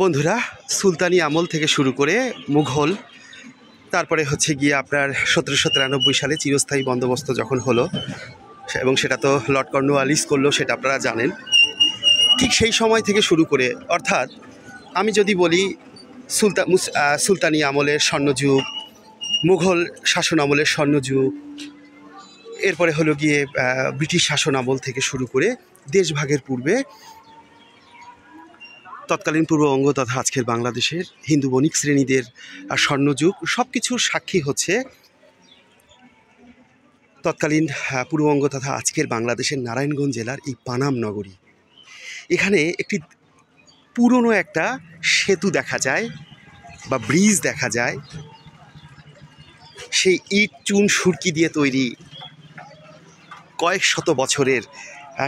বন্ধুরা, সুলতানি আমল থেকে শুরু করে মুঘল, তারপরে হচ্ছে গিয়ে আপনার 1793 সালে চিরস্থায়ী বন্দোবস্ত যখন হলো, এবং সেটা তো লর্ড কর্নওয়ালিস করলো, সেটা আপনারা জানেন। ঠিক সেই সময় থেকে শুরু করে, অর্থাৎ আমি যদি বলি সুলতানি আমলের স্বর্ণযুগ, মুঘল শাসন আমলের স্বর্ণযুগ, এরপরে হলো গিয়ে ব্রিটিশ শাসন আমল থেকে শুরু করে দেশভাগের পূর্বে তৎকালীন পূর্ববঙ্গ তথা আজকের বাংলাদেশের হিন্দু বণিক শ্রেণীদের স্বর্ণযুগ, সব কিছুর সাক্ষী হচ্ছে তৎকালীন পূর্ববঙ্গ তথা আজকের বাংলাদেশের নারায়ণগঞ্জ জেলার এই পানাম নগরী। এখানে একটি পুরনো একটা সেতু দেখা যায় বা ব্রিজ দেখা যায়, সেই ইট চুন সুরকি দিয়ে তৈরি কয়েক শত বছরের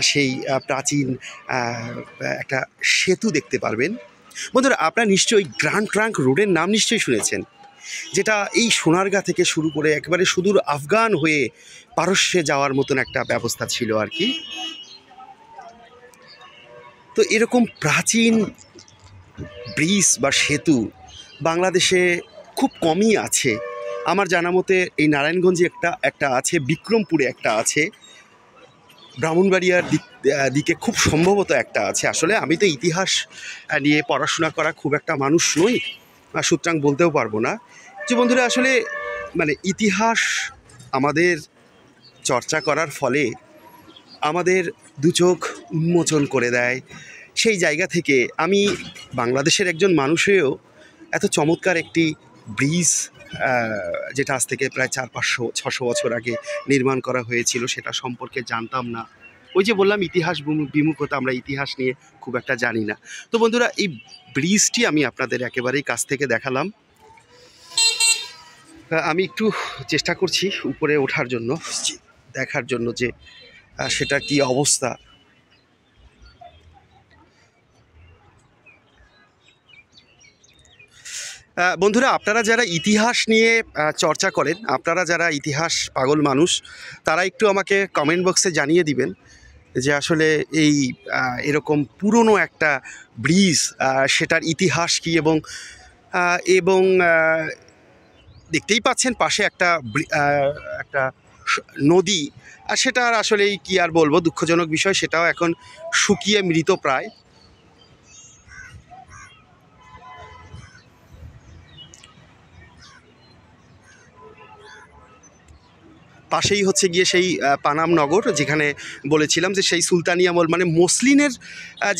সেই প্রাচীন একটা সেতু দেখতে পারবেন। বন্ধুরা, আপনারা নিশ্চয়ই গ্র্যান্ড ট্রাঙ্ক রোডের নাম নিশ্চয়ই শুনেছেন, যেটা এই সোনারগাঁ থেকে শুরু করে একেবারে সুদূর আফগান হয়ে পারস্যে যাওয়ার মতন একটা ব্যবস্থা ছিল আর কি। তো এরকম প্রাচীন ব্রিজ বা সেতু বাংলাদেশে খুব কমই আছে। আমার জানা মতে এই নারায়ণগঞ্জে একটা আছে, বিক্রমপুরে একটা আছে, ব্রাহ্মণবাড়িয়ার দিকে খুব সম্ভবত একটা আছে। আসলে আমি তো ইতিহাস নিয়ে পড়াশোনা করা খুব একটা মানুষ নই, সুতরাং বলতেও পারবো না। যে বন্ধুরা, আসলে মানে ইতিহাস আমাদের চর্চা করার ফলে আমাদের দু চোখ উন্মোচন করে দেয়। সেই জায়গা থেকে আমি বাংলাদেশের একজন মানুষ হয়েও এত চমৎকার একটি ব্রিজ, যেটা আজ থেকে প্রায় 400-500-600 বছর আগে নির্মাণ করা হয়েছিল, সেটা সম্পর্কে জানতাম না। ওই যে বললাম, ইতিহাস বিমুখতা, আমরা ইতিহাস নিয়ে খুব একটা জানি না। তো বন্ধুরা, এই ব্রিজটি আমি আপনাদের একেবারেই কাছ থেকে দেখালাম। আমি একটু চেষ্টা করছি উপরে ওঠার জন্য, দেখার জন্য যে সেটা কি অবস্থা। বন্ধুরা, আপনারা যারা ইতিহাস নিয়ে চর্চা করেন, আপনারা যারা ইতিহাস পাগল মানুষ, তারা একটু আমাকে কমেন্ট বক্সে জানিয়ে দিবেন যে আসলে এই এরকম পুরনো একটা ব্রিজ, সেটার ইতিহাস কী। এবং দেখতেই পাচ্ছেন পাশে একটা নদী, আর সেটা আর আসলেই কী আর বলবো, দুঃখজনক বিষয়, সেটাও এখন শুকিয়ে মৃত প্রায়। পাশেই হচ্ছে গিয়ে সেই পানাম নগর, যেখানে বলেছিলাম যে সেই সুলতানি আমল মানে মসলিনের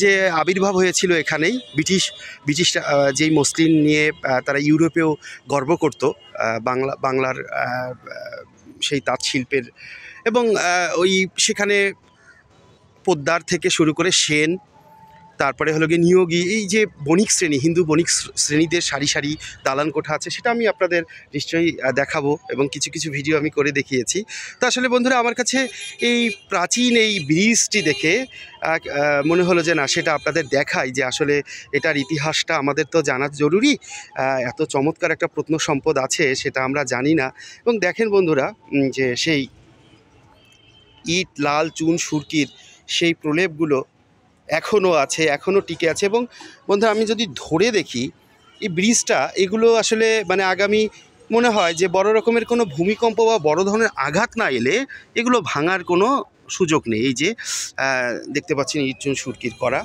যে আবির্ভাব হয়েছিল এখানেই। ব্রিটিশরা যেই মসলিন নিয়ে তারা ইউরোপেও গর্ব করত, বাংলার সেই তাঁত শিল্পের, এবং ওই সেখানে পোদ্দার থেকে শুরু করে সেন, তারপরে হলো গিয়ে নিয়োগী, এই যে বণিক শ্রেণী, হিন্দু বণিক শ্রেণীদের সারি সারি দালান কোঠা আছে, সেটা আমি আপনাদের নিশ্চয়ই দেখাবো, এবং কিছু কিছু ভিডিও আমি করে দেখিয়েছি। তো আসলে বন্ধুরা, আমার কাছে এই প্রাচীন এই ব্রিজটি দেখে মনে হলো যে না, সেটা আপনাদের দেখাই, যে আসলে এটার ইতিহাসটা আমাদের তো জানা জরুরি। এত চমৎকার একটা প্রত্নসম্পদ আছে, সেটা আমরা জানি না। এবং দেখেন বন্ধুরা, যে সেই ইট, লাল চুন সুরকির সেই প্রলেপগুলো এখনও আছে, এখনও টিকে আছে। এবং বন্ধুরা, আমি যদি ধরে দেখি এই ব্রিজটা, এগুলো আসলে মানে আগামী মনে হয় যে বড় রকমের কোনো ভূমিকম্প বা বড় ধরনের আঘাত না এলে এগুলো ভাঙার কোনো সুযোগ নেই। এই যে দেখতে পাচ্ছেন ইট চুন সুরকির করা।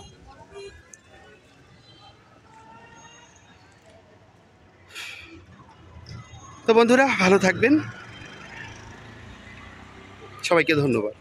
তো বন্ধুরা, ভালো থাকবেন, সবাইকে ধন্যবাদ।